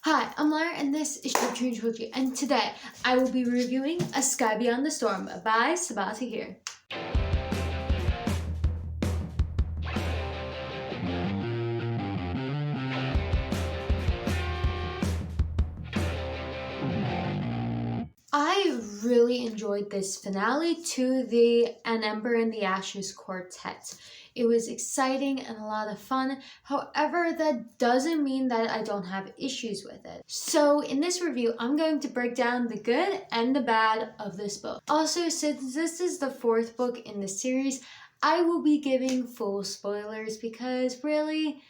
Hi, I'm Lara and this is tropetrinitytrilogy, and today I will be reviewing A Sky Beyond the Storm by Sabaa Tahir. I really enjoyed this finale to the An Ember and the Ashes quartet. It was exciting and a lot of fun. However, that doesn't mean that I don't have issues with it. So in this review, I'm going to break down the good and the bad of this book. Also, since this is the fourth book in the series, I will be giving full spoilers because really,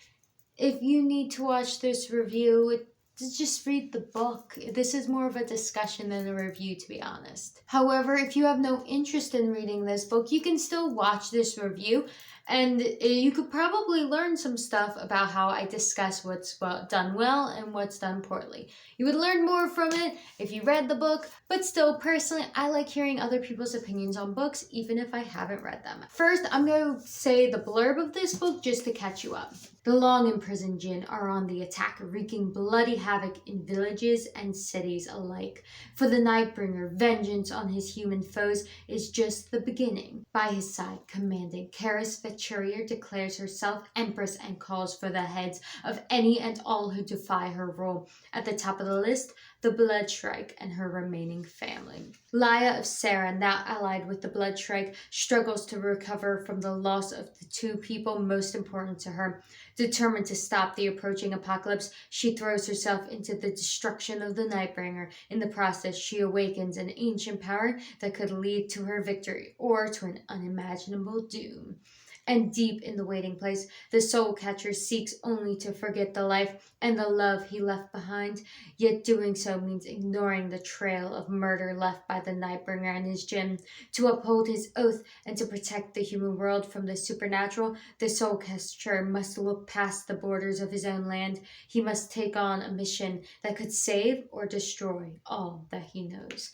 if you need to watch this review, just read the book. This is more of a discussion than a review, to be honest. However, if you have no interest in reading this book, you can still watch this review and you could probably learn some stuff about how I discuss what's done well and what's done poorly. You would learn more from it if you read the book, but still, personally, I like hearing other people's opinions on books, even if I haven't read them. First, I'm going to say the blurb of this book just to catch you up. The long-imprisoned jinn are on the attack, wreaking bloody havoc in villages and cities alike. For the Nightbringer, vengeance on his human foes is just the beginning. By his side, commanding Karis Veturier declares herself empress and calls for the heads of any and all who defy her rule. At the top of the list, the Bloodshrike and her remaining family. Laya of Sarah, now allied with the Bloodshrike, struggles to recover from the loss of the two people most important to her. Determined to stop the approaching apocalypse, she throws herself into the destruction of the Nightbringer. In the process, she awakens an ancient power that could lead to her victory or to an unimaginable doom. And deep in the waiting place, the soul catcher seeks only to forget the life and the love he left behind. Yet doing so means ignoring the trail of murder left by the Nightbringer and his jinn. To uphold his oath and to protect the human world from the supernatural, the soul catcher must look past the borders of his own land. He must take on a mission that could save or destroy all that he knows.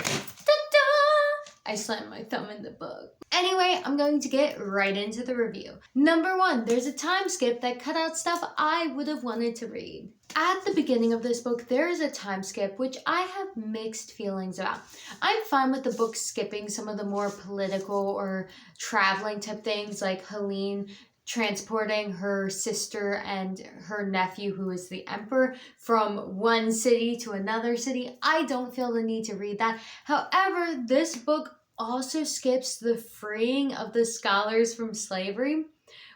I slammed my thumb in the book. Anyway, I'm going to get right into the review. Number 1, there's a time skip that cut out stuff I would have wanted to read. At the beginning of this book, there is a time skip which I have mixed feelings about. I'm fine with the book skipping some of the more political or traveling type things like Helene transporting her sister and her nephew, who is the emperor, from one city to another city. I don't feel the need to read that. However, this book also skips the freeing of the scholars from slavery,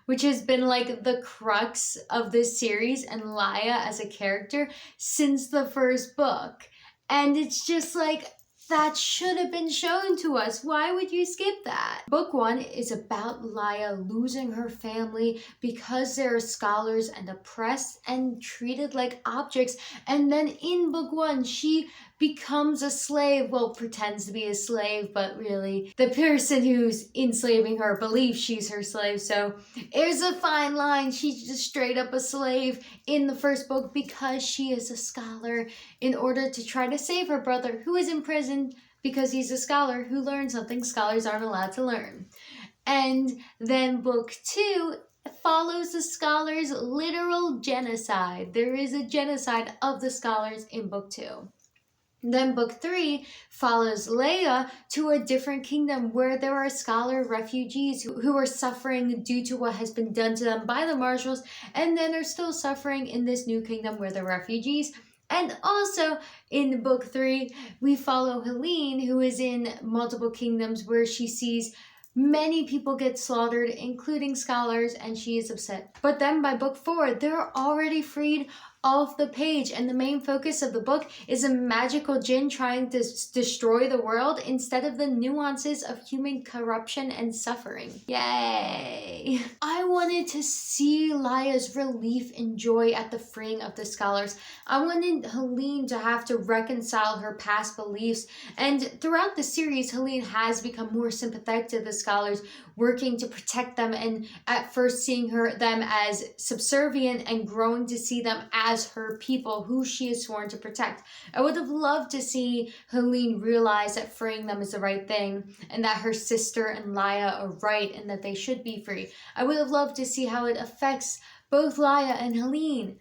which has been like the crux of this series and Laya as a character since the first book. And it's just like, that should have been shown to us. Why would you skip that? Book 1 is about Laya losing her family because they're scholars and oppressed and treated like objects. And then in book 1, she becomes a slave. Well, pretends to be a slave, but really the person who's enslaving her believes she's her slave. So there's a fine line. She's just straight up a slave in the first book because she is a scholar in order to try to save her brother who is in prison because he's a scholar who learned something scholars aren't allowed to learn. And then book 2 follows the scholars' literal genocide. There is a genocide of the scholars in book 2. Then book 3 follows Leia to a different kingdom where there are scholar refugees who are suffering due to what has been done to them by the marshals, and then are still suffering in this new kingdom where they're refugees. And also in book 3, we follow Helene, who is in multiple kingdoms where she sees many people get slaughtered, including scholars, and she is upset. But then by book 4, they're already freed off the page, and the main focus of the book is a magical jinn trying to destroy the world instead of the nuances of human corruption and suffering. Yay! I wanted to see Laya's relief and joy at the freeing of the scholars. I wanted Helene to have to reconcile her past beliefs, and throughout the series, Helene has become more sympathetic to the scholars, working to protect them, and at first seeing them as subservient and growing to see them as her people who she is sworn to protect. I would have loved to see Helene realize that freeing them is the right thing and that her sister and Laya are right and that they should be free. I would have loved to see how it affects both Laya and Helene.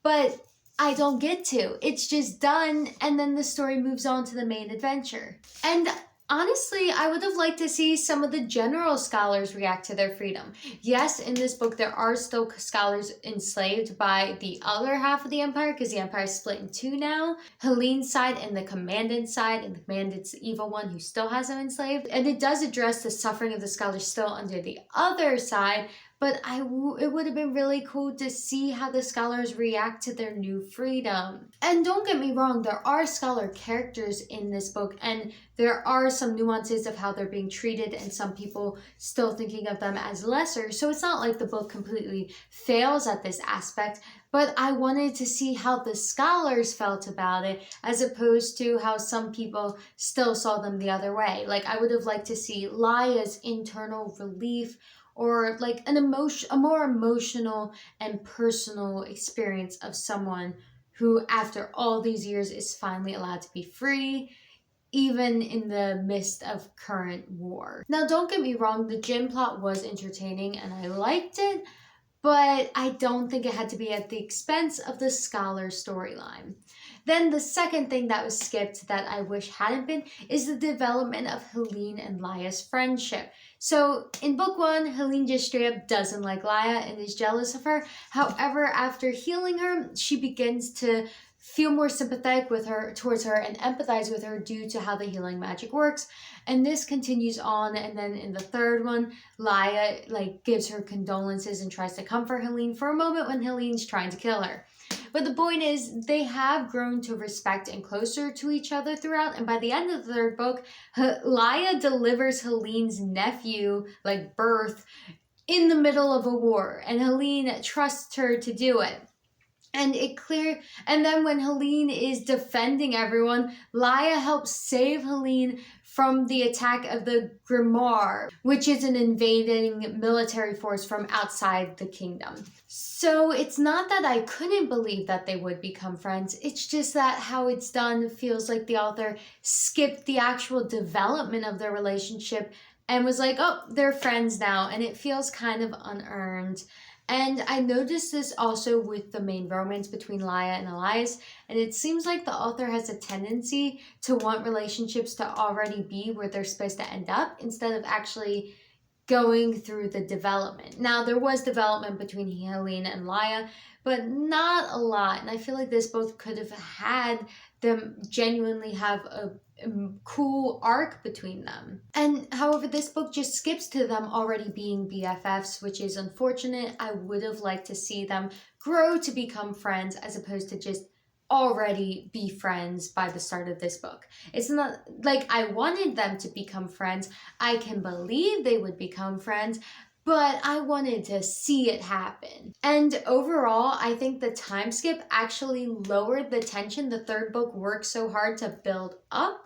But I don't get to. It's just done, and then the story moves on to the main adventure. And honestly, I would have liked to see some of the general scholars react to their freedom. Yes, in this book, there are still scholars enslaved by the other half of the empire, because the empire is split in two now. Helene's side and the commandant's side, and the commandant's the evil one who still has them enslaved. And it does address the suffering of the scholars still under the other side, but it would have been really cool to see how the scholars react to their new freedom. And don't get me wrong, there are scholar characters in this book, and there are some nuances of how they're being treated, and some people still thinking of them as lesser. So it's not like the book completely fails at this aspect, but I wanted to see how the scholars felt about it, as opposed to how some people still saw them the other way. Like, I would have liked to see Laya's internal relief, or like a more emotional and personal experience of someone who, after all these years, is finally allowed to be free, even in the midst of current war. Now, don't get me wrong, the gym plot was entertaining and I liked it, but I don't think it had to be at the expense of the scholar storyline. Then the second thing that was skipped that I wish hadn't been is the development of Helene and Laya's friendship. So in book one, Helene just straight up doesn't like Laya and is jealous of her. However, after healing her, she begins to feel more sympathetic towards her and empathize with her due to how the healing magic works. And this continues on, and then in the third one, Laya gives her condolences and tries to comfort Helene for a moment when Helene's trying to kill her. But the point is, they have grown to respect and closer to each other throughout, and by the end of the third book, Laya delivers Helene's nephew, birth, in the middle of a war, and Helene trusts her to do it. And then when Helene is defending everyone, Laya helps save Helene from the attack of the Grimoire, which is an invading military force from outside the kingdom. So it's not that I couldn't believe that they would become friends, it's just that how it's done feels like the author skipped the actual development of their relationship and was like, oh, they're friends now, and it feels kind of unearned. And I noticed this also with the main romance between Laya and Elias, and it seems like the author has a tendency to want relationships to already be where they're supposed to end up instead of actually going through the development. Now, there was development between Helene and Laya, but not a lot, and I feel like this both could have had them genuinely have a cool arc between them. And however, this book just skips to them already being BFFs, which is unfortunate. I would have liked to see them grow to become friends as opposed to just already be friends by the start of this book. It's not like I wanted them to become friends. I can believe they would become friends, but I wanted to see it happen. And overall, I think the time skip actually lowered the tension the third book worked so hard to build up,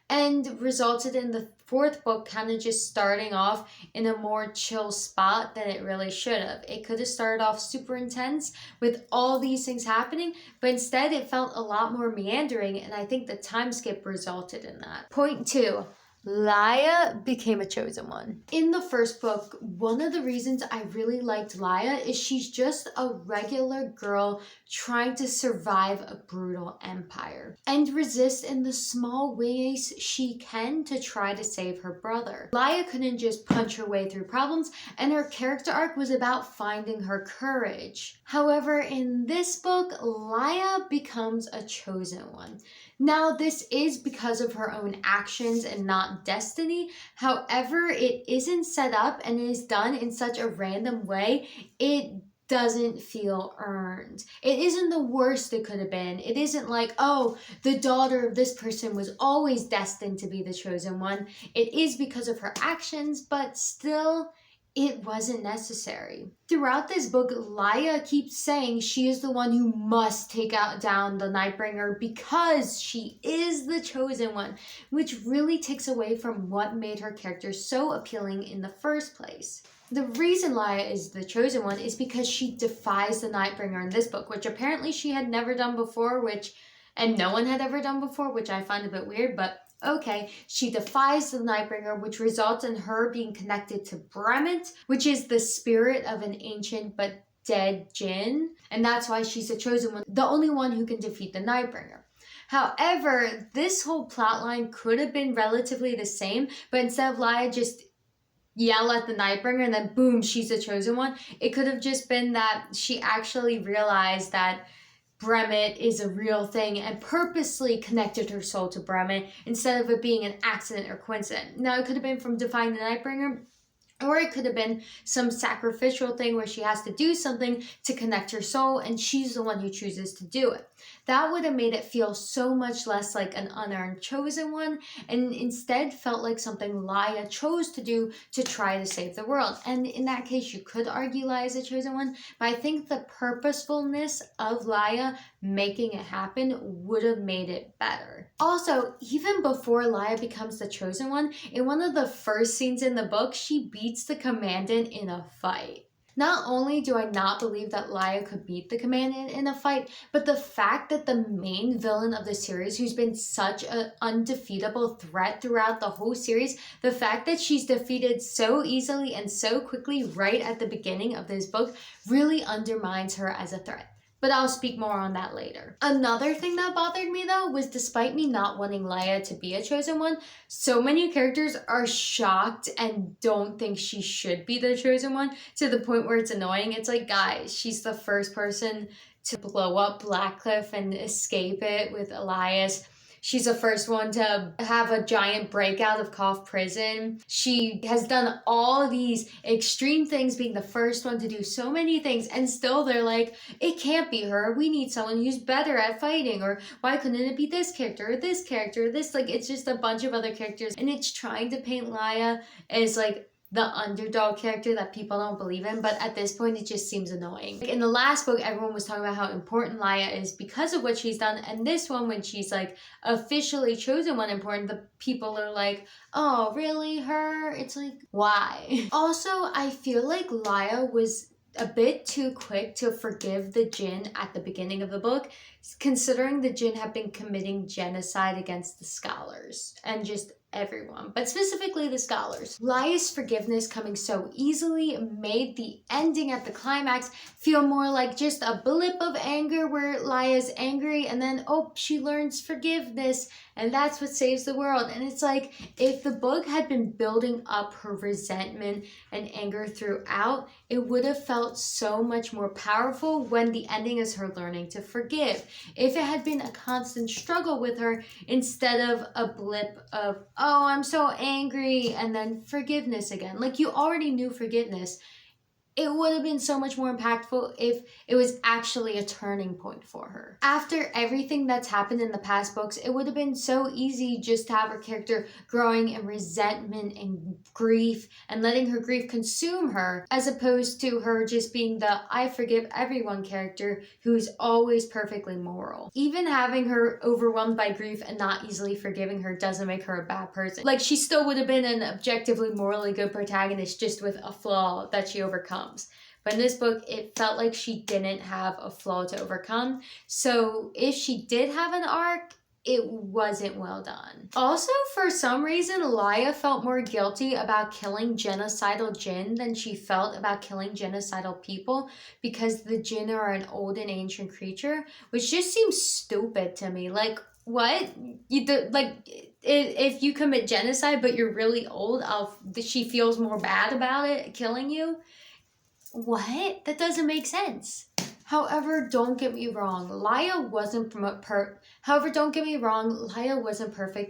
and resulted in the fourth book kind of just starting off in a more chill spot than it really should have. It could have started off super intense with all these things happening, but instead it felt a lot more meandering, and I think the time skip resulted in that. Point 2. Laya became a chosen one. In the first book, one of the reasons I really liked Laya is she's just a regular girl trying to survive a brutal empire and resist in the small ways she can to try to save her brother. Laya couldn't just punch her way through problems, and her character arc was about finding her courage. However, in this book, Laya becomes a chosen one. Now, this is because of her own actions and not destiny. However, it isn't set up and is done in such a random way, it doesn't feel earned. It isn't the worst it could have been. It isn't like, oh, the daughter of this person was always destined to be the chosen one. It is because of her actions, but still, it wasn't necessary. Throughout this book, Laya keeps saying she is the one who must take down the Nightbringer because she is the chosen one, which really takes away from what made her character so appealing in the first place. The reason Laya is the chosen one is because she defies the Nightbringer in this book, which apparently she had never done before, and no one had ever done before, which I find a bit weird, but okay. She defies the Nightbringer, which results in her being connected to Bremit, which is the spirit of an ancient but dead Jinn, and that's why she's the chosen one, the only one who can defeat the Nightbringer. However, this whole plotline could have been relatively the same, but instead of Laya just yell at the Nightbringer and then boom, she's the chosen one, it could have just been that she actually realized that Bremet is a real thing and purposely connected her soul to Bremet instead of it being an accident or coincidence. Now, it could have been from defying the Nightbringer, or it could have been some sacrificial thing where she has to do something to connect her soul and she's the one who chooses to do it. That would have made it feel so much less like an unearned chosen one and instead felt like something Laya chose to do to try to save the world. And in that case, you could argue Laya is a chosen one, but I think the purposefulness of Laya making it happen would have made it better. Also, even before Laya becomes the chosen one, in one of the first scenes in the book, she beats the commandant in a fight. Not only do I not believe that Laya could beat the commandant in a fight, but the fact that the main villain of the series, who's been such an undefeatable threat throughout the whole series, the fact that she's defeated so easily and so quickly right at the beginning of this book really undermines her as a threat. But I'll speak more on that later. Another thing that bothered me though was despite me not wanting Laya to be a chosen one, so many characters are shocked and don't think she should be the chosen one to the point where it's annoying. It's like, guys, she's the first person to blow up Blackcliff and escape it with Elias. She's the first one to have a giant breakout of Koth Prison. She has done all these extreme things, being the first one to do so many things, and still they're like, it can't be her. We need someone who's better at fighting, or why couldn't it be this character, or this character, or this? Like, it's just a bunch of other characters, and it's trying to paint Laya as like the underdog character that people don't believe in, but at this point it just seems annoying. Like in the last book, everyone was talking about how important Laya is because of what she's done, and this one, when she's like officially chosen one important, the people are like, oh really, her? It's like, why? Also, I feel like Laya was a bit too quick to forgive the Jinn at the beginning of the book, considering the Jinn have been committing genocide against the scholars and just everyone, but specifically the scholars. Laya's forgiveness coming so easily made the ending at the climax feel more like just a blip of anger where Laya's angry and then, oh, she learns forgiveness and that's what saves the world. And it's like, if the book had been building up her resentment and anger throughout, it would have felt so much more powerful when the ending is her learning to forgive. If it had been a constant struggle with her instead of a blip of, oh, I'm so angry, and then forgiveness again. Like, you already knew forgiveness. It would have been so much more impactful if it was actually a turning point for her. After everything that's happened in the past books, it would have been so easy just to have her character growing in resentment and grief and letting her grief consume her, as opposed to her just being the I forgive everyone character who's always perfectly moral. Even having her overwhelmed by grief and not easily forgiving her doesn't make her a bad person. Like, she still would have been an objectively morally good protagonist, just with a flaw that she overcomes. But in this book, it felt like she didn't have a flaw to overcome. So if she did have an arc, it wasn't well done. Also, for some reason, Laya felt more guilty about killing genocidal Jinn than she felt about killing genocidal people, because the Jinn are an old and ancient creature, which just seems stupid to me. Like, what? You do, like, if you commit genocide but you're really old, she feels more bad about it killing you? What? That doesn't make sense. However, don't get me wrong, Laya wasn't perfect,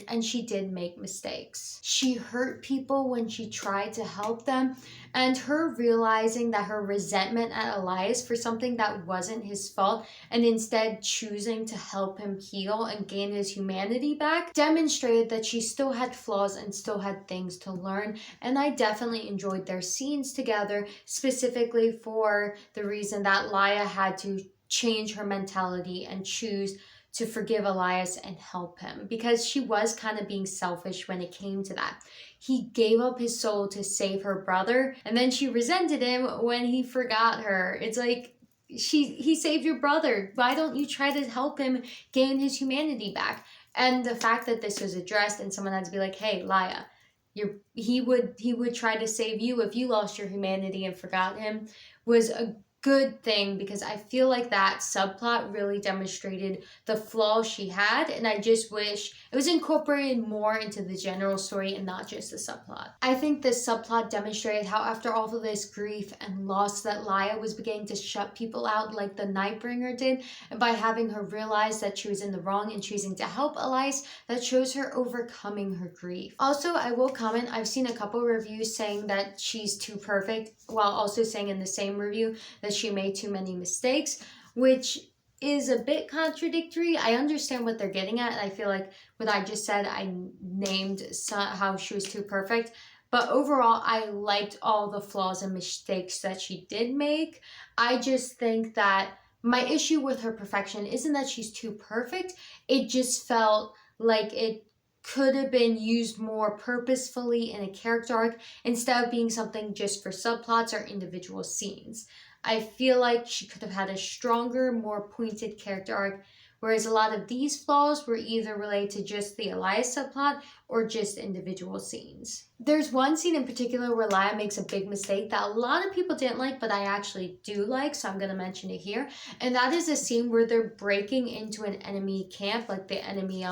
and she did make mistakes. She hurt people when she tried to help them, and her realizing that her resentment at Elias for something that wasn't his fault and instead choosing to help him heal and gain his humanity back demonstrated that she still had flaws and still had things to learn. And I definitely enjoyed their scenes together, specifically for the reason that Laya had to change her mentality and choose to forgive Elias and help him, because she was kind of being selfish when it came to that. He gave up his soul to save her brother, and then she resented him when he forgot her. It's like, he saved your brother. Why don't you try to help him gain his humanity back? And the fact that this was addressed and someone had to be like, hey, Laya, he would try to save you if you lost your humanity and forgot him, was a good thing because I feel like that subplot really demonstrated the flaws she had, and I just wish it was incorporated more into the general story and not just the subplot. I think this subplot demonstrated how after all of this grief and loss that Laya was beginning to shut people out like the Nightbringer did, and by having her realize that she was in the wrong and choosing to help Elias, that shows her overcoming her grief. Also, I will comment, I've seen a couple reviews saying that she's too perfect, while also saying in the same review that she made too many mistakes, which is a bit contradictory. I understand what they're getting at. I feel like what I just said, I named how she was too perfect. But overall, I liked all the flaws and mistakes that she did make. I just think that my issue with her perfection isn't that she's too perfect. It just felt like it could have been used more purposefully in a character arc instead of being something just for subplots or individual scenes. I feel like she could have had a stronger, more pointed character arc, whereas a lot of these flaws were either related to just the Elias subplot or just individual scenes. There's one scene in particular where Laya makes a big mistake that a lot of people didn't like, but I actually do like, so I'm going to mention it here. And that is a scene where they're breaking into an enemy camp, like the enemy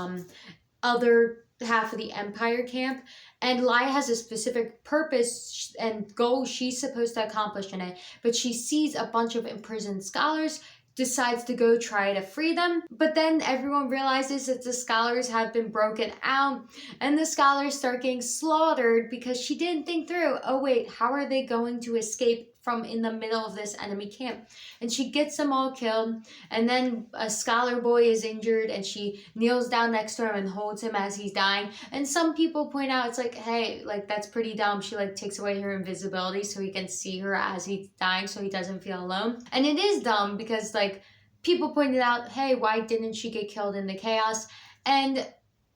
other half of the Empire camp, and Laya has a specific purpose and goal she's supposed to accomplish in it, but she sees a bunch of imprisoned scholars, decides to go try to free them, but then everyone realizes that the scholars have been broken out, and the scholars start getting slaughtered because she didn't think through, oh wait, how are they going to escape from in the middle of this enemy camp? And she gets them all killed, and then a scholar boy is injured, and she kneels down next to him and holds him as he's dying. And some people point out, it's like, hey, like that's pretty dumb. She like takes away her invisibility so he can see her as he's dying so he doesn't feel alone. And it is dumb because like people pointed out, hey, why didn't she get killed in the chaos? And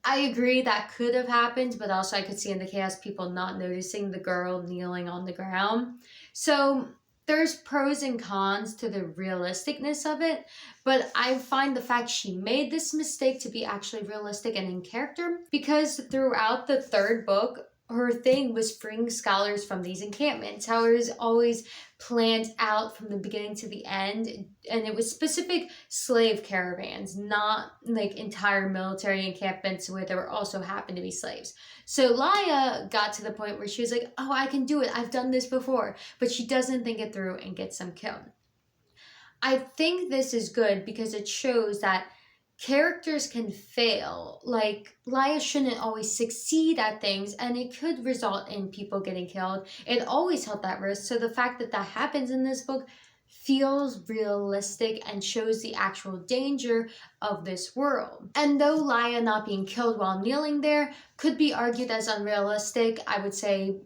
I agree that could have happened, but also I could see in the chaos people not noticing the girl kneeling on the ground. So there's pros and cons to the realisticness of it, but I find the fact she made this mistake to be actually realistic and in character, because throughout the third book, her thing was freeing scholars from these encampments, how it was always planned out from the beginning to the end, and it was specific slave caravans, not like entire military encampments where there also happened to be slaves. So Laya got to the point where she was like, oh, I can do it, I've done this before, but she doesn't think it through and gets them killed. I think this is good because it shows that characters can fail. Like, Laya shouldn't always succeed at things, and it could result in people getting killed. It always held that risk, so the fact that that happens in this book feels realistic and shows the actual danger of this world. And though Laya not being killed while kneeling there could be argued as unrealistic, I would say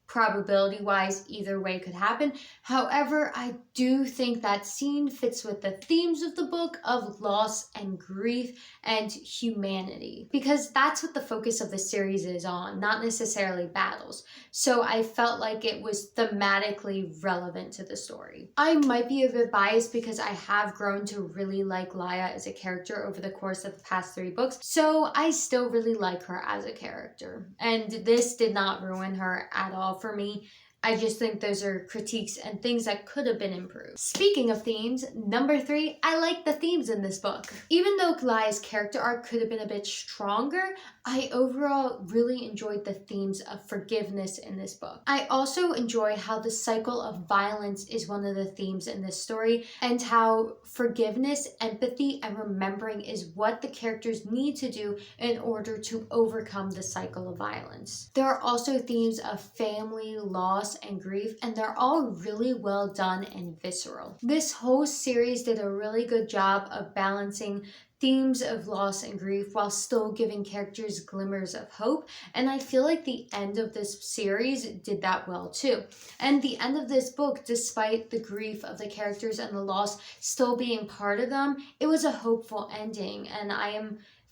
probability-wise, either way could happen. However, I do think that scene fits with the themes of the book of loss and grief and humanity, because that's what the focus of the series is on, not necessarily battles. So I felt like it was thematically relevant to the story. I might be a bit biased because I have grown to really like Laya as a character over the course of the past 3 books, so I still really like her as a character. And this did not ruin her at all for me. I just think those are critiques and things that could have been improved. Speaking of themes, number 3, I like the themes in this book. Even though Laya's character arc could have been a bit stronger, I overall really enjoyed the themes of forgiveness in this book. I also enjoy how the cycle of violence is one of the themes in this story, and how forgiveness, empathy, and remembering is what the characters need to do in order to overcome the cycle of violence. There are also themes of family, loss, and grief, and they're all really well done and visceral. This whole series did a really good job of balancing themes of loss and grief while still giving characters glimmers of hope, and I feel like the end of this series did that well too. And the end of this book, despite the grief of the characters and the loss still being part of them, it was a hopeful ending, and I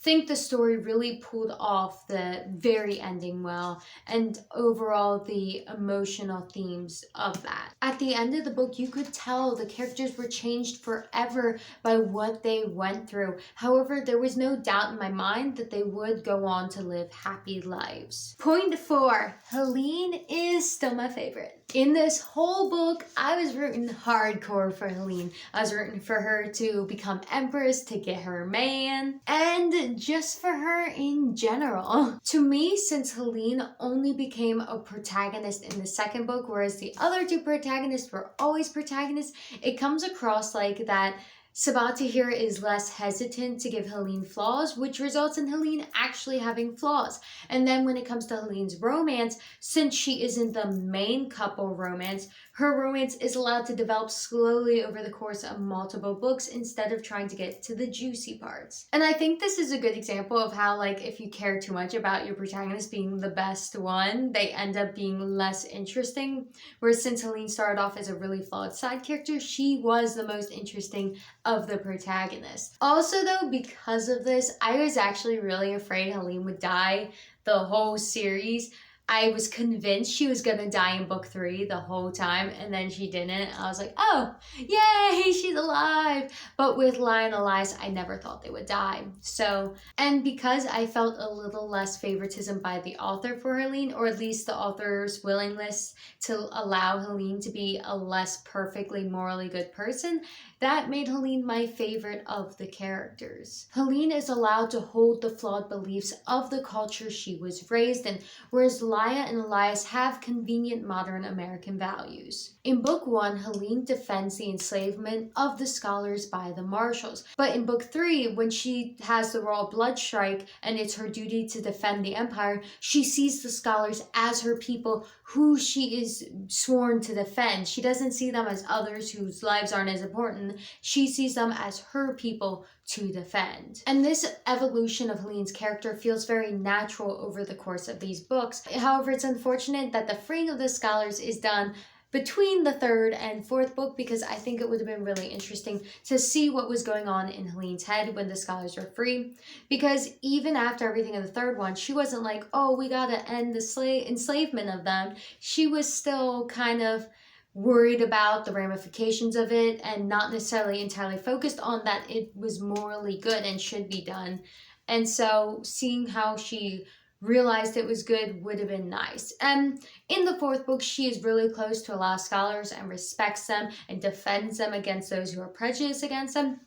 think the story really pulled off the very ending well, and overall the emotional themes of that. At the end of the book, you could tell the characters were changed forever by what they went through, However, there was no doubt in my mind that they would go on to live happy lives. Point 4. Helene is still my favorite. In this whole book, I was rooting hardcore for Helene. I was rooting for her to become Empress, to get her man, and just for her in general. To me, since Helene only became a protagonist in the second book, whereas the other two protagonists were always protagonists, it comes across like that Sabaa Tahir is less hesitant to give Helene flaws, which results in Helene actually having flaws. And then when it comes to Helene's romance, since she isn't the main couple romance, her romance is allowed to develop slowly over the course of multiple books instead of trying to get to the juicy parts. And I think this is a good example of how, like, if you care too much about your protagonist being the best one, they end up being less interesting. Whereas since Helene started off as a really flawed side character, she was the most interesting of the protagonists. Also though, because of this, I was actually really afraid Helene would die the whole series. I was convinced she was gonna die in book 3 the whole time, and then she didn't. I was like, oh, yay, she's alive. But with Lie and Elias, I never thought they would die. So, and because I felt a little less favoritism by the author for Helene, or at least the author's willingness to allow Helene to be a less perfectly morally good person, that made Helene my favorite of the characters. Helene is allowed to hold the flawed beliefs of the culture she was raised in, whereas Laia and Elias have convenient modern American values. In book 1, Helene defends the enslavement of the scholars by the marshals. But in book 3, when she has the Royal Blood Strike and it's her duty to defend the empire, she sees the scholars as her people who she is sworn to defend. She doesn't see them as others whose lives aren't as important. She sees them as her people to defend. And this evolution of Helene's character feels very natural over the course of these books. However, it's unfortunate that the freeing of the scholars is done between the 3rd and 4th book, because I think it would have been really interesting to see what was going on in Helene's head when the scholars were free. Because even after everything in the 3rd one, she wasn't like, oh, we gotta end the enslavement of them. She was still kind of worried about the ramifications of it and not necessarily entirely focused on that it was morally good and should be done. And so seeing how she realized it was good would have been nice. And in the 4th book, she is really close to a lot of scholars and respects them and defends them against those who are prejudiced against them.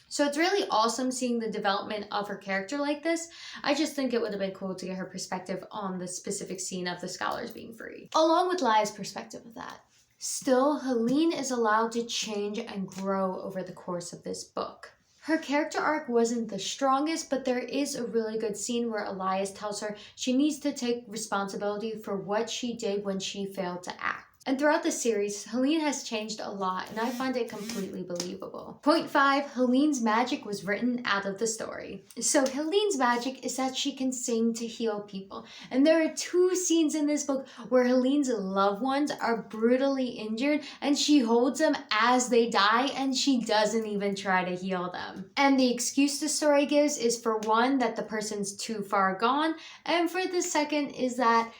So it's really awesome seeing the development of her character like this. I just think it would have been cool to get her perspective on the specific scene of the scholars being free, along with Laia's perspective of that. Still, Helene is allowed to change and grow over the course of this book. Her character arc wasn't the strongest, but there is a really good scene where Elias tells her she needs to take responsibility for what she did when she failed to act. And throughout the series, Helene has changed a lot, and I find it completely believable. Point 5, Helene's magic was written out of the story. So Helene's magic is that she can sing to heal people. And there are 2 scenes in this book where Helene's loved ones are brutally injured, and she holds them as they die, and she doesn't even try to heal them. And the excuse the story gives is, for one, that the person's too far gone, and for the second is that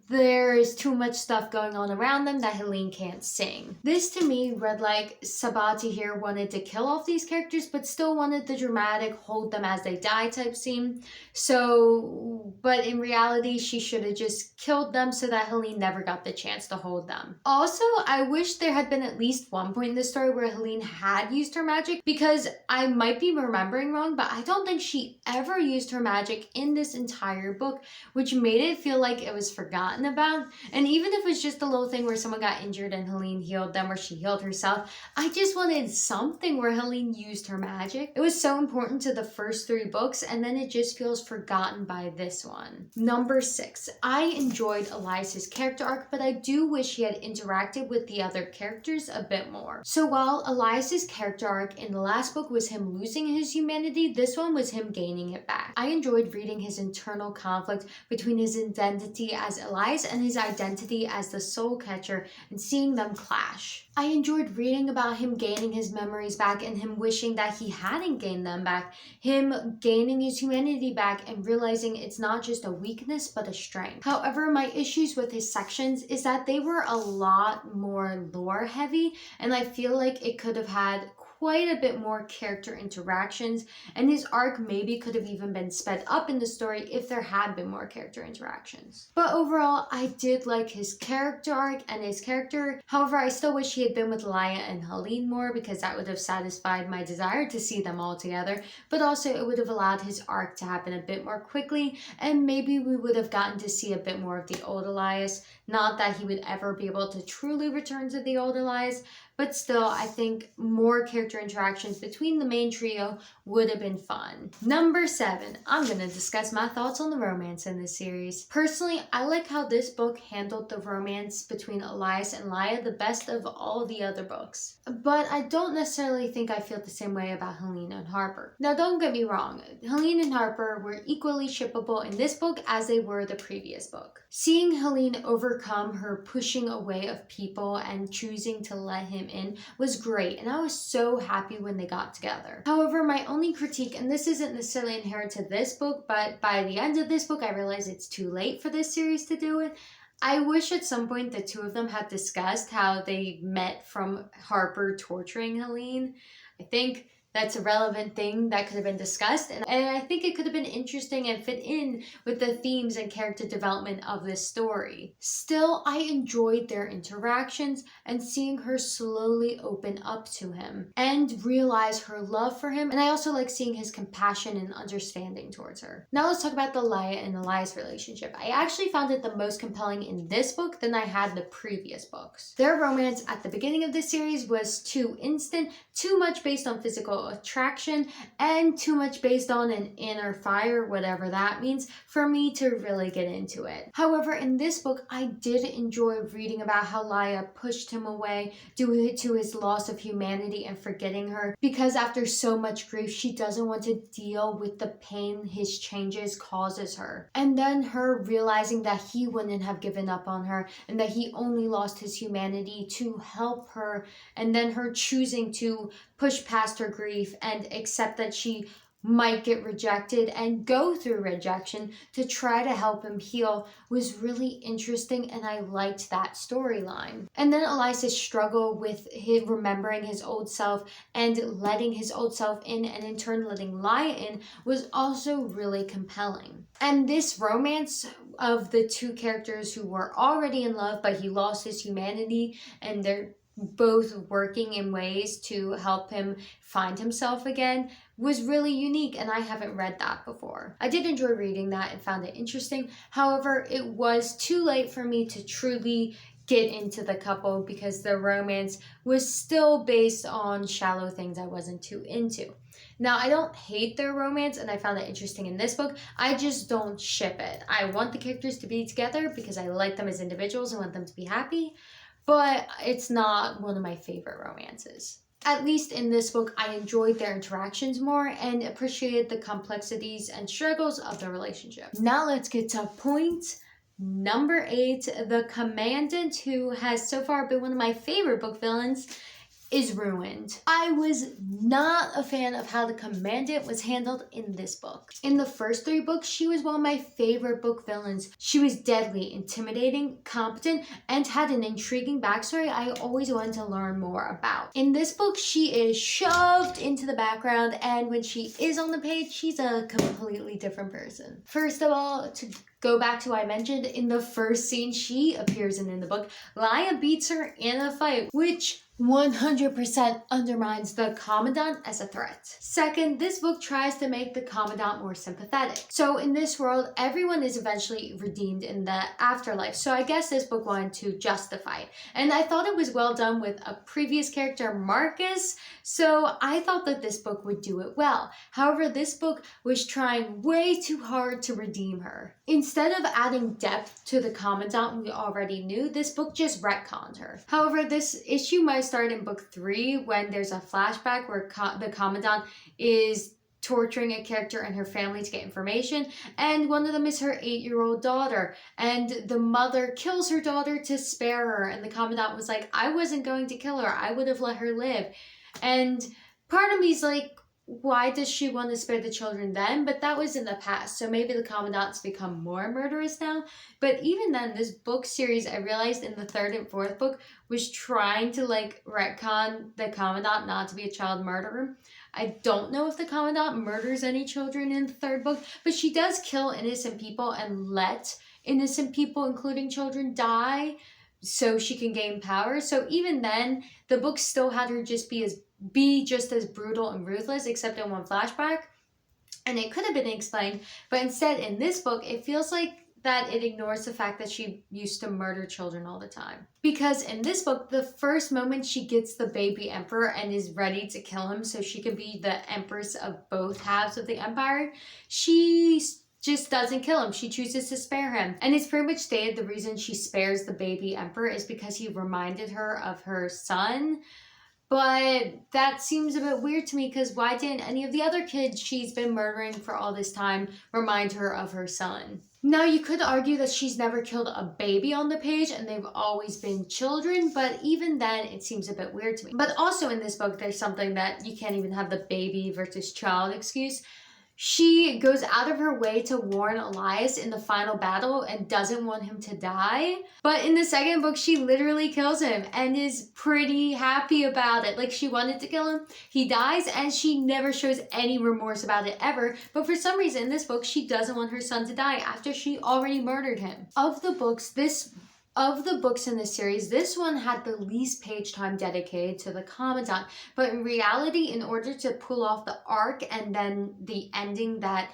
there's too much stuff going on around them that Helene can't sing. This to me read like Sabaa Tahir wanted to kill off these characters but still wanted the dramatic hold them as they die type scene. So, but in reality she should have just killed them so that Helene never got the chance to hold them. Also, I wish there had been at least one point in the story where Helene had used her magic, because I might be remembering wrong, but I don't think she ever used her magic in this entire book, which made it feel like it was forgotten about. And even if it was just a little thing where someone got injured and Helene healed them, or she healed herself, I just wanted something where Helene used her magic. It was so important to the first 3 books, and then it just feels forgotten by this one. Number 6, I enjoyed Elias's character arc, but I do wish he had interacted with the other characters a bit more. So while Elias's character arc in the last book was him losing his humanity, this one was him gaining it back. I enjoyed reading his internal conflict between his identity as Elias and his identity as the soul catcher and seeing them clash. I enjoyed reading about him gaining his memories back and him wishing that he hadn't gained them back, him gaining his humanity back and realizing it's not just a weakness but a strength. However, my issues with his sections is that they were a lot more lore heavy, and I feel like it could have had quite a bit more character interactions, and his arc maybe could have even been sped up in the story if there had been more character interactions. But overall, I did like his character arc and his character. However, I still wish he had been with Laia and Helene more, because that would have satisfied my desire to see them all together, but also it would have allowed his arc to happen a bit more quickly, and maybe we would have gotten to see a bit more of the old Elias. Not that he would ever be able to truly return to the old Elias, but still, I think more character interactions between the main trio would have been fun. Number 7, I'm going to discuss my thoughts on the romance in this series. Personally, I like how this book handled the romance between Elias and Laia the best of all the other books. But I don't necessarily think I feel the same way about Helene and Harper. Now, don't get me wrong, Helene and Harper were equally shippable in this book as they were the previous book. Seeing Helene overcome her pushing away of people and choosing to let him in was great, and I was so happy when they got together. However, my only critique, and this isn't necessarily inherent to this book, but by the end of this book I realized it's too late for this series to do it. I wish at some point the two of them had discussed how they met from Harper torturing Helene. I think that's a relevant thing that could have been discussed, and I think it could have been interesting and fit in with the themes and character development of this story. Still, I enjoyed their interactions and seeing her slowly open up to him and realize her love for him, and I also like seeing his compassion and understanding towards her. Now let's talk about the Laia and Elias relationship. I actually found it the most compelling in this book than I had the previous books. Their romance at the beginning of this series was too instant, too much based on physical attraction, and too much based on an inner fire, whatever that means, for me to really get into it. However, in this book, I did enjoy reading about how Laia pushed him away due to his loss of humanity and forgetting her, because after so much grief, she doesn't want to deal with the pain his changes causes her. And then her realizing that he wouldn't have given up on her and that he only lost his humanity to help her, and then her choosing to push past her grief and accept that she might get rejected and go through rejection to try to help him heal was really interesting, and I liked that storyline. And then Elias's struggle with him remembering his old self and letting his old self in, and in turn letting Laia in, was also really compelling. And this romance of the two characters who were already in love but he lost his humanity, and they're both working in ways to help him find himself again, was really unique, and I haven't read that before. I did enjoy reading that and found it interesting. However, it was too late for me to truly get into the couple because the romance was still based on shallow things I wasn't too into. Now, I don't hate their romance, and I found it interesting in this book. I just don't ship it. I want the characters to be together because I like them as individuals and want them to be happy, but it's not one of my favorite romances. At least in this book, I enjoyed their interactions more and appreciated the complexities and struggles of the relationship. Now let's get to point number 8. The Commandant, who has so far been one of my favorite book villains, is ruined. I was not a fan of how the Commandant was handled in this book. In the first 3 books, she was one of my favorite book villains. She was deadly, intimidating, competent, and had an intriguing backstory I always wanted to learn more about. In this book, she is shoved into the background, and when she is on the page, she's a completely different person. First of all, to go back to what I mentioned, in the first scene she appears in the book, Laia beats her in a fight, which 100% undermines the Commandant as a threat. Second, this book tries to make the Commandant more sympathetic. So in this world, everyone is eventually redeemed in the afterlife. So I guess this book wanted to justify it. And I thought it was well done with a previous character, Marcus. So I thought that this book would do it well. However, this book was trying way too hard to redeem her. Instead of adding depth to the Commandant we already knew, this book just retconned her. However, this issue might start in book 3 when there's a flashback where the Commandant is torturing a character and her family to get information, and one of them is her 8-year-old daughter, and the mother kills her daughter to spare her, and the Commandant was like, I wasn't going to kill her, I would have let her live. And part of me is like, why does she want to spare the children then? But that was in the past, so maybe the Commandant's become more murderous now. But even then, this book series, I realized in the third and fourth book, was trying to like retcon the Commandant not to be a child murderer. I don't know if the Commandant murders any children in the third book, but she does kill innocent people and let innocent people, including children, die so she can gain power. So even then, the book still had her just be just as brutal and ruthless, except in one flashback. And it could have been explained, but instead in this book, it feels like that it ignores the fact that she used to murder children all the time. Because in this book, the first moment she gets the baby emperor and is ready to kill him so she can be the empress of both halves of the empire, she just doesn't kill him. She chooses to spare him. And it's pretty much stated the reason she spares the baby emperor is because he reminded her of her son. But that seems a bit weird to me, because why didn't any of the other kids she's been murdering for all this time remind her of her son? Now, you could argue that she's never killed a baby on the page and they've always been children, but even then it seems a bit weird to me. But also in this book, there's something that you can't even have the baby versus child excuse. She goes out of her way to warn Elias in the final battle and doesn't want him to die. But in the second book, she literally kills him and is pretty happy about it. Like, she wanted to kill him, he dies, and she never shows any remorse about it ever. But for some reason, in this book, she doesn't want her son to die after she already murdered him. Of the books in this series, this one had the least page time dedicated to the Commandant. But in reality, in order to pull off the arc and then the ending that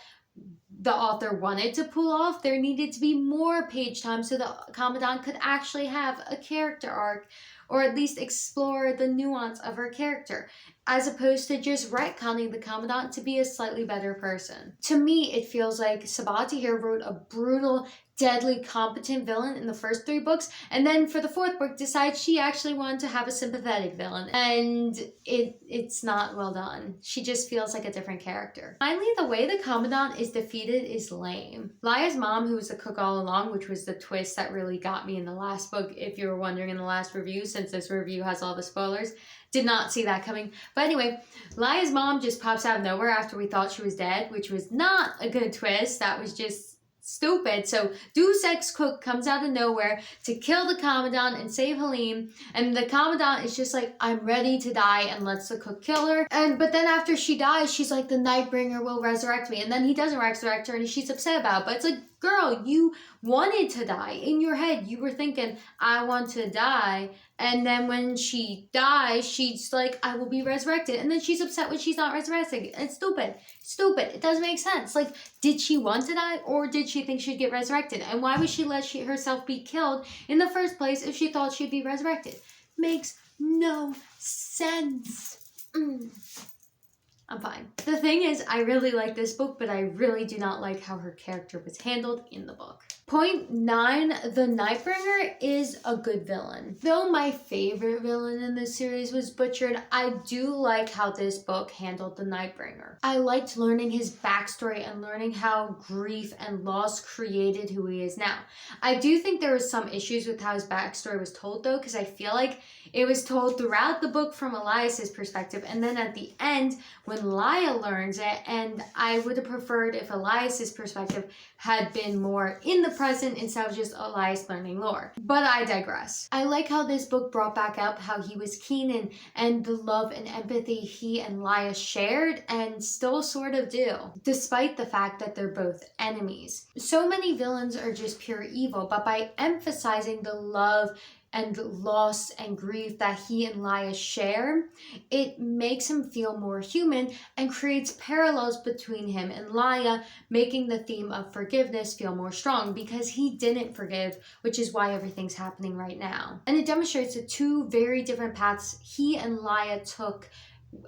the author wanted to pull off, there needed to be more page time so the Commandant could actually have a character arc, or at least explore the nuance of her character, as opposed to just retconning the Commandant to be a slightly better person. To me, it feels like Sabaa Tahir wrote a brutal, deadly, competent villain in the first 3 books, and then for the 4th book decides she actually wanted to have a sympathetic villain, and it's not well done. She just feels like a different character. Finally, the way the Commandant is defeated is lame. Lia's mom, who was the cook all along, which was the twist that really got me in the last book, if you were wondering in the last review, since this review has all the spoilers, did not see that coming. But anyway, Lia's mom just pops out of nowhere after we thought she was dead, which was not a good twist. That was just stupid. So Deus Ex Cook comes out of nowhere to kill the Commandant and save Halim, and the Commandant is just like, I'm ready to die, and lets the cook kill her. But then after she dies, she's like, the Nightbringer will resurrect me, and then he doesn't resurrect her and she's upset about it. But it's like, girl, you wanted to die. In your head, you were thinking, I want to die. And then when she dies, she's like, I will be resurrected. And then she's upset when she's not resurrected. It's stupid. Stupid. It doesn't make sense. Like, did she want to die, or did she think she'd get resurrected? And why would she let herself be killed in the first place if she thought she'd be resurrected? Makes no sense. I'm fine. The thing is, I really like this book, but I really do not like how her character was handled in the book. Point 9, the Nightbringer is a good villain. Though my favorite villain in this series was butchered, I do like how this book handled the Nightbringer. I liked learning his backstory and learning how grief and loss created who he is now. I do think there was some issues with how his backstory was told, though, because I feel like it was told throughout the book from Elias's perspective, and then at the end, when Lia learns it, and I would have preferred if Elias's perspective had been more in the present instead of just Elias learning lore. But I digress. I like how this book brought back up how he was keen and the love and empathy he and Lia shared and still sort of do, despite the fact that they're both enemies. So many villains are just pure evil, but by emphasizing the love and loss and grief that he and Lia share, it makes him feel more human and creates parallels between him and Lia, making the theme of forgiveness feel more strong because he didn't forgive, which is why everything's happening right now. And it demonstrates the 2 very different paths he and Lia took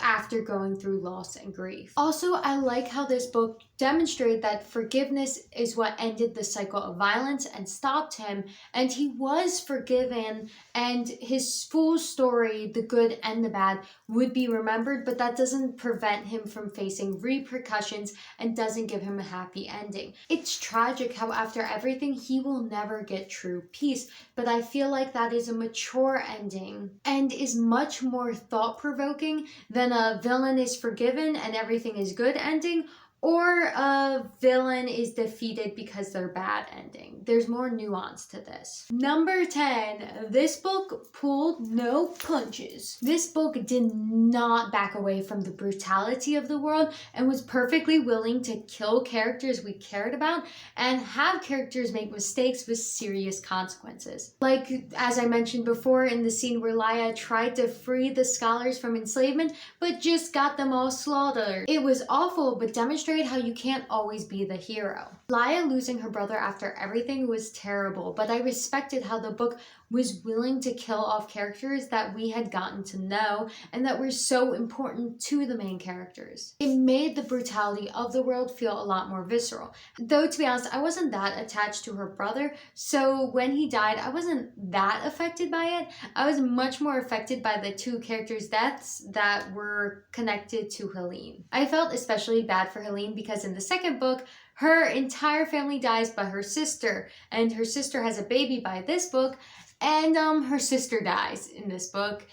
after going through loss and grief. Also, I like how this book demonstrate that forgiveness is what ended the cycle of violence and stopped him, and he was forgiven, and his full story, the good and the bad, would be remembered, but that doesn't prevent him from facing repercussions and doesn't give him a happy ending. It's tragic how after everything he will never get true peace, but I feel like that is a mature ending and is much more thought-provoking than a villain is forgiven and everything is good ending, or a villain is defeated because they're bad ending. There's more nuance to this. Number 10, this book pulled no punches. This book did not back away from the brutality of the world and was perfectly willing to kill characters we cared about and have characters make mistakes with serious consequences. Like, as I mentioned before in the scene where Laya tried to free the scholars from enslavement, but just got them all slaughtered. It was awful, but demonstrated how you can't always be the hero. Laya losing her brother after everything was terrible, but I respected how the book was willing to kill off characters that we had gotten to know and that were so important to the main characters. It made the brutality of the world feel a lot more visceral. Though, to be honest, I wasn't that attached to her brother, so when he died, I wasn't that affected by it. I was much more affected by the two characters' deaths that were connected to Helene. I felt especially bad for Helene because in the second book, her entire family dies but her sister, and her sister has a baby by this book, and her sister dies in this book,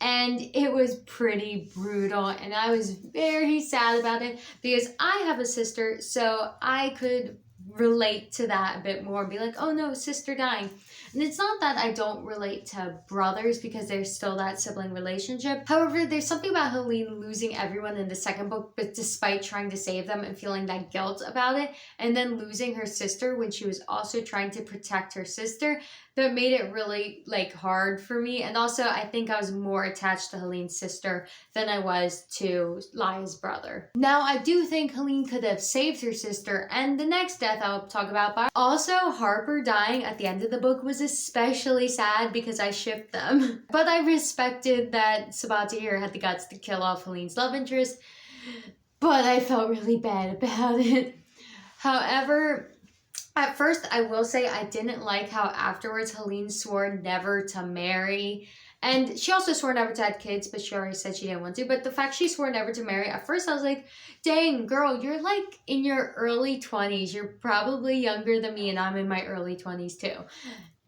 and it was pretty brutal, and I was very sad about it because I have a sister, so I could relate to that a bit more and be like, oh no, sister dying. And it's not that I don't relate to brothers because there's still that sibling relationship. However, there's something about Helene losing everyone in the second book, but despite trying to save them and feeling that guilt about it, and then losing her sister when she was also trying to protect her sister, that made it really hard for me. And also I think I was more attached to Helene's sister than I was to Laya's brother. Now I do think Helene could have saved her sister, and the next death I'll talk about. But also Harper dying at the end of the book was especially sad because I shipped them. But I respected that Sabaa Tahir had the guts to kill off Helene's love interest, but I felt really bad about it. However, at first, I will say I didn't like how afterwards Helene swore never to marry. And she also swore never to have kids, but she already said she didn't want to. But the fact she swore never to marry, at first I was like, dang, girl, you're in your early 20s. You're probably younger than me, and I'm in my early 20s too.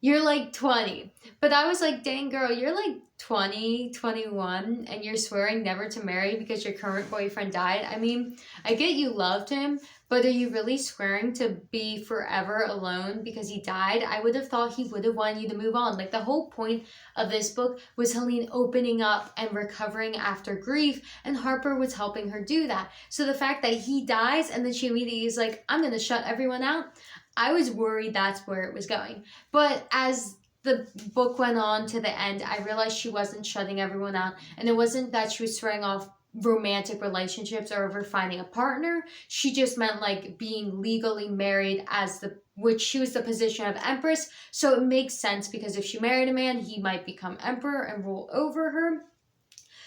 You're 20. But I was like, dang, girl, you're 20, 21, and you're swearing never to marry because your current boyfriend died. I mean, I get you loved him, but are you really swearing to be forever alone because he died? I would have thought he would have wanted you to move on. The whole point of this book was Helene opening up and recovering after grief, and Harper was helping her do that. So the fact that he dies and then she immediately is like, I'm going to shut everyone out, I was worried that's where it was going. But as the book went on to the end, I realized she wasn't shutting everyone out, and it wasn't that she was swearing off romantic relationships or over finding a partner. She just meant being legally married which she was the position of empress. So it makes sense because if she married a man, he might become emperor and rule over her.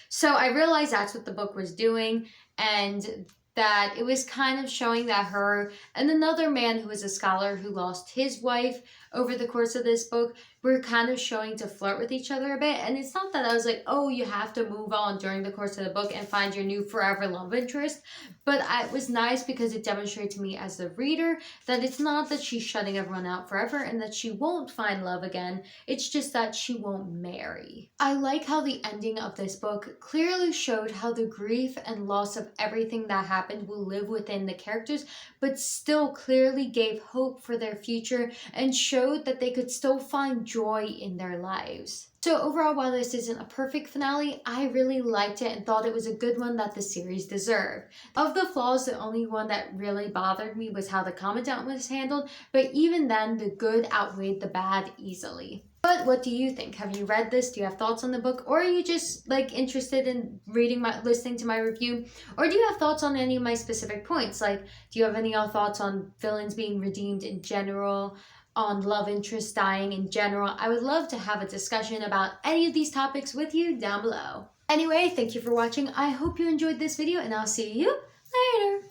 So I realized that's what the book was doing, and that it was kind of showing that her and another man who was a scholar who lost his wife over the course of this book were kind of showing to flirt with each other a bit. And it's not that I was like, oh, you have to move on during the course of the book and find your new forever love interest. But it was nice because it demonstrated to me as the reader that it's not that she's shutting everyone out forever and that she won't find love again. It's just that she won't marry. I like how the ending of this book clearly showed how the grief and loss of everything that happened will live within the characters, but still clearly gave hope for their future and showed that they could still find joy in their lives. So overall, while this isn't a perfect finale, I really liked it and thought it was a good one that the series deserved. Of the flaws, the only one that really bothered me was how the commandant was handled, but even then, the good outweighed the bad easily. But what do you think? Have you read this? Do you have thoughts on the book? Or are you just interested in listening to my review? Or do you have thoughts on any of my specific points? Do you have any thoughts on villains being redeemed in general? On love interest dying in general? I would love to have a discussion about any of these topics with you down below. Anyway, thank you for watching. I hope you enjoyed this video, and I'll see you later.